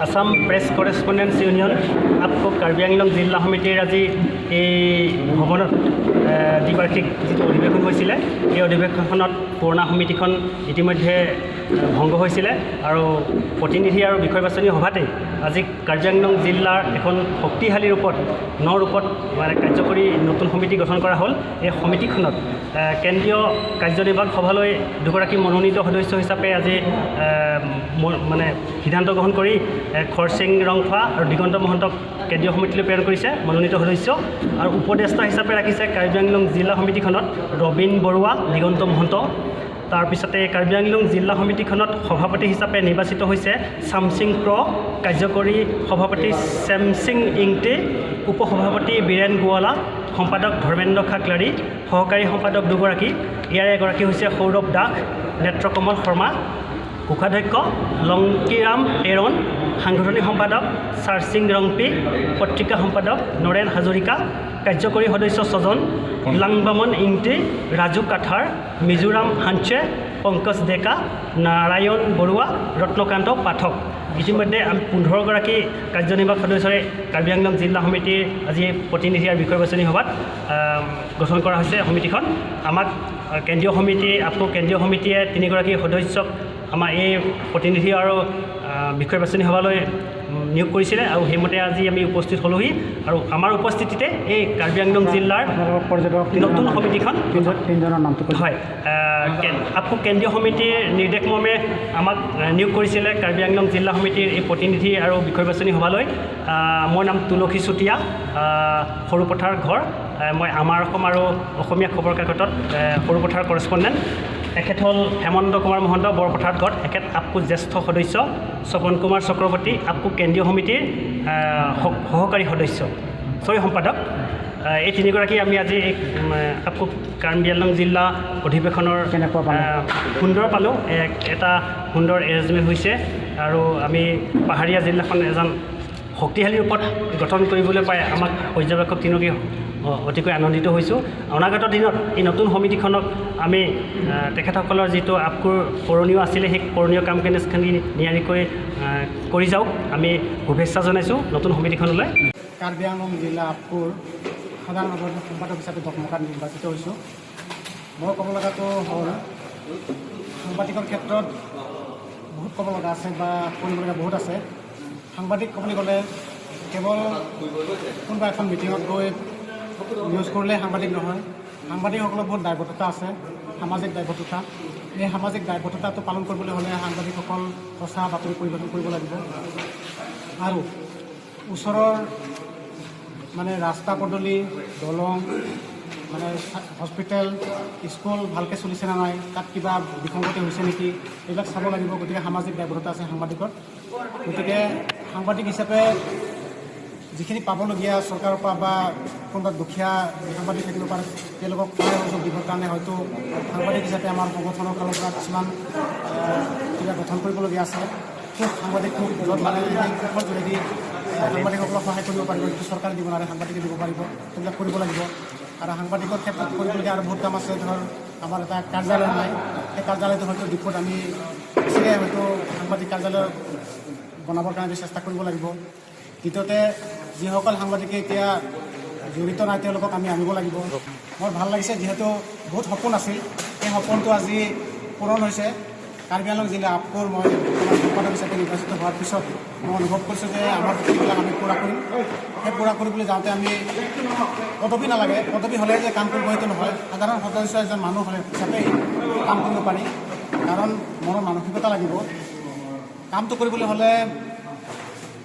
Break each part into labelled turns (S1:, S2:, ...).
S1: Assam press correspondents union আপকো কাৰ্বি আংলং জিলা সমিতিৰ আজি এই ভৱনত দ্বিবাৰ্ষিক যিটো অধিৱেশন হৈছিলে এই অধিৱেশনখনত পুৰণা সমিতিখন ইতিমধ্যে ভংগ হৈছিলে আৰু প্ৰতিনিধি আৰু বিষয় বাছনি সভাতেই আজি কাৰ্বি আংলং জিলাৰ এখন শক্তিশালী ৰূপত মানে কাৰ্যকৰী নতুন সমিতি গঠন কৰা হ'ল। এই সমিতিখনত কেন্দ্ৰীয় কাৰ্যনিৰ্বাহক সভালৈ দুগৰাকী মনোনীত সদস্য হিচাপে আজি মানে সিদ্ধান্ত গ্ৰহণ কৰি খৰচিং ৰংফা আৰু দিগন্ত মহন্তক কেন্দ্ৰীয় সমিতিলৈ প্ৰেৰণ কৰিছে মনোনীত সদস্য, আৰু উপদেষ্টা হিচাপে ৰাখিছে কাৰ্বি আংলং জিলা সমিতিখনত ৰবীন বৰুৱা, দিগন্ত মহন্ত। তাৰপিছতে কাৰ্বি আংলং জিলা সমিতিখনত সভাপতি হিচাপে নিৰ্বাচিত হৈছে চামচিং প্ৰ, কাৰ্যকৰী সভাপতি চেমচিং ইংটে, উপসভাপতি বীৰেন গোৱালা, সম্পাদক ধৰ্মেন্দ্ৰ খাকলাৰী, সহকাৰী সম্পাদক দুগৰাকী, ইয়াৰে এগৰাকী হৈছে সৌৰভ দাস, নেত্ৰকমল শৰ্মা, কোষাধ্যক্ষ লংকিৰাম টেৰণ, সাংগঠনিক সম্পাদক চাৰ্চিং ৰংপি, পত্ৰিকা সম্পাদক নৰেন হাজৰিকা, কাৰ্যকৰী সদস্য ছজন লাংবামন ইংটে, ৰাজু কাঠাৰ, মিজোৰাম হাঞ্চে, পংকজ ডেকা, নাৰায়ণ বৰুৱা, ৰত্নকান্ত পাঠক। ইতিমধ্যে আমি 15গৰাকী কাৰ্যনিৰ্বাহক সদস্যৰে কাৰ্বি আংলং জিলা সমিতিৰ আজি প্ৰতিনিধি আৰু বিষয় বাছনি সভাত গঠন কৰা হৈছে সমিতিখন। আমাক কেন্দ্ৰীয় সমিতিয়ে 3গৰাকী সদস্যক আমাৰ এই প্ৰতিনিধি আৰু বিষয় বাছনি সভালৈ নিয়োগ কৰিছিলে, আৰু সেইমতে আজি আমি উপস্থিত হ'লোহি। আৰু আমাৰ উপস্থিতিতে এই কাৰ্বি আংলং জিলাৰ নতুন সমিতিখন হয় আপকো কেন্দ্ৰীয় সমিতিৰ নিৰ্দেশমৰ্মে আমাক নিয়োগ কৰিছিলে কাৰ্বি আংলং জিলা সমিতিৰ এই প্ৰতিনিধি আৰু বিষয় বাছনি সভালৈ। মোৰ নাম তুলসী চুতীয়া, সৰুপথাৰ ঘৰ। মই আমাৰ অসম আৰু অসমীয়া খবৰ কাকতত সৰুপথাৰ কৰেছপণ্ডেণ্ট। এখেত হ'ল হেমন্ত কুমাৰ মহন্ত, বৰপথাৰ ঘৰ। এখেত আপকো জ্যেষ্ঠ সদস্য স্বপন কুমাৰ চক্ৰৱৰ্তী, আপকো কেন্দ্ৰীয় সমিতিৰ সহকাৰী সদস্য সম্পাদক। এই 3গৰাকী আমি আজি আপকো কাৰ্বি আংলং জিলা অধিৱেশনৰ সুন্দৰ পালোঁ। এটা সুন্দৰ এৰেঞ্জমেণ্ট হৈছে, আৰু আমি পাহাৰীয়া জিলাখন এজন শক্তিশালী ৰূপত গঠন কৰিবলৈ পাই আমাক পৰ্যবেক্ষক 3গৰাকী অতিকৈ আনন্দিত হৈছোঁ। অনাগত দিনত এই নতুন সমিতিখনক আমি তেখেতসকলৰ যিটো আপকোৰ কৰণীয় আছিলে সেই কৰণীয় কাম কাজখিনি নিয়াৰিকৈ কৰি যাওক, আমি শুভেচ্ছা জনাইছোঁ নতুন সমিতিখনলৈ।
S2: কাৰ্বি আংলং জিলা আপকোৰ সাধাৰণ সম্পাদক হিচাপে ধৰ্মকাত নিৰ্বাচিত হৈছোঁ। মই ক'ব লগাটো হ'ল সাংবাদিকৰ ক্ষেত্ৰত বহুত ক'ব লগা আছে বা কৰিবলগীয়া বহুত আছে। সাংবাদিক ক'বলৈ গ'লে কেৱল কোনোবা এখন মিটিঙত গৈ নিউজ কৰিলে সাংবাদিক নহয়। সাংবাদিকসকলৰ বহুত দায়বদ্ধতা আছে, সামাজিক দায়বদ্ধতা। এই সামাজিক দায়বদ্ধতাটো পালন কৰিবলৈ হ'লে সাংবাদিকসকল সঁচা বাতৰি পৰিৱেশন কৰিব লাগিব, আৰু ওচৰৰ মানে ৰাস্তা পদূলি, দলং, মানে হস্পিটেল, স্কুল ভালকৈ চলিছে নে নাই, তাত কিবা বিসংগতি হৈছে নেকি, এইবিলাক চাব লাগিব। গতিকে সামাজিক দায়বদ্ধতা আছে সাংবাদিকৰ। গতিকে সাংবাদিক হিচাপে যিখিনি পাবলগীয়া চৰকাৰৰ পৰা বা কোনোবা দুখীয়া সাংবাদিক থাকিব পাৰে তেওঁলোকক সহায় সহযোগ দিবৰ কাৰণে হয়তো সাংবাদিক হিচাপে আমাৰ সংগঠনৰ ফালৰ পৰা কিছুমান কিবা গঠন কৰিবলগীয়া আছে। খুব সাংবাদিক য'ত মানে এইসমূহৰ যোগেদি সাংবাদিকসকলক সহায় কৰিব পাৰিব, যিটো চৰকাৰে দিব নোৱাৰে সাংবাদিকে দিব পাৰিব, সেইবিলাক কৰিব লাগিব। আৰু সাংবাদিকৰ ক্ষেত্ৰত কৰিবলগীয়া আৰু বহুত কাম আছে। ধৰ আমাৰ এটা কাৰ্যালয় নাই, সেই কাৰ্যালয়টো হয়তো দিশত আমি বেছিকৈ হয়তো সাংবাদিক কাৰ্যালয় বনাবৰ কাৰণে চেষ্টা কৰিব লাগিব। দ্বিতীয়তে যিসকল সাংবাদিকে এতিয়া জড়িত নাই তেওঁলোকক আমি আনিব লাগিব। মোৰ ভাল লাগিছে, যিহেতু বহুত সপোন আছিল, সেই সপোনটো আজি পূৰণ হৈছে। কাৰ্বি আংলং জিলা আপকোৰ মই সম্পাদক হিচাপে নিৰ্বাচিত হোৱাৰ পিছত মই অনুভৱ কৰিছোঁ যে আমাৰ গোটেইবিলাক আমি পূৰা কৰিম। সেই পূৰা কৰিবলৈ যাওঁতে আমি পদবী নালাগে, পদবী হ'লে যে কাম কৰিব সেইটো নহয়। সাধাৰণ সদস্য এজন মানুহ হ'লে হিচাপে কাম কৰিব পাৰি, কাৰণ মনৰ মানসিকতা লাগিব। কামটো কৰিবলৈ হ'লে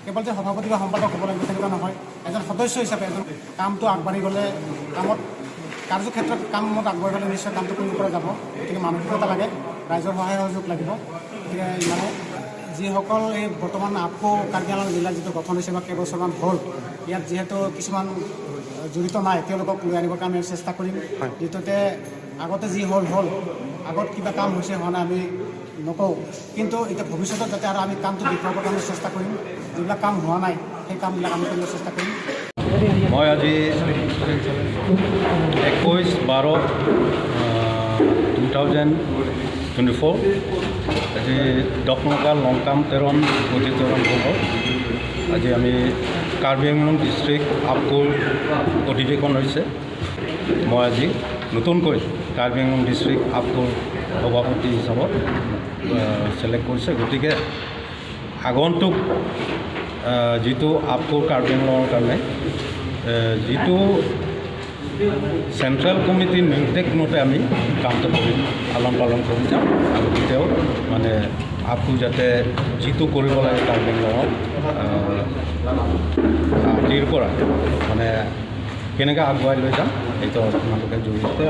S2: কেৱল যে সভাপতি বা সম্পাদক হ'ব লাগিব তেনেকুৱা নহয়। এজন সদস্য হিচাপে এজন কামটো আগবাঢ়ি গ'লে কাৰ্যক্ষেত্ৰত কামত আগবাঢ়ি গ'লে নিশ্চয় কামটো কৰিব পৰা যাব। গতিকে মানসিকতা লাগে, ৰাইজৰ সহায় সহযোগ লাগিব। গতিকে মানে যিসকল এই বৰ্তমান আপকো কাৰ্বি আংলং জিলাৰ যিটো গঠন হৈছে বা কেইবছৰমান হ'ল, ইয়াত যিহেতু কিছুমান জড়িত নাই তেওঁলোকক লৈ আনিবৰ কাৰণে আমি চেষ্টা কৰিম। দ্বিতীয়তে আগতে যি হ'ল আগত কিবা কাম হৈছে হোৱা নাই আমি নকওঁ, কিন্তু এতিয়া ভৱিষ্যতত যাতে আৰু আমি কামটো দেখুৱাবৰ কাৰণে চেষ্টা কৰিম। যিবিলাক কাম হোৱা নাই সেই কামবিলাক আমি কৰিব চেষ্টা কৰিম।
S3: মই আজি 21/12/2023 2024 আজি দখনকা লংকাম তেৰণ অধিতৰণ হ'ব। আজি আমি কাৰ্বি আংলং ডিষ্ট্ৰিক্ট আপকোৰ অধিৱেশন হৈছে। মই আজি নতুনকৈ কাৰ্বি আংলং ডিষ্ট্ৰিক্ট আপকোৰ সভাপতি হিচাপত চিলেক্ট কৰিছে। গতিকে আগন্তুক যিটো আপকোৰ কাৰ্বি আংলঙৰ কাৰণে যিটো চেণ্ট্ৰেল কমিটিৰ নিৰ্দেশ মতে আমি কামটো কৰি পালন কৰি যাম। আৰু তেতিয়াও মানে আপকো যাতে যিটো কৰিব লাগে কাৰ্বি আংলঙত আজিৰ পৰা মানে কেনেকৈ আগুৱাই লৈ যাম এইটো আপোনালোকে জৰিয়তে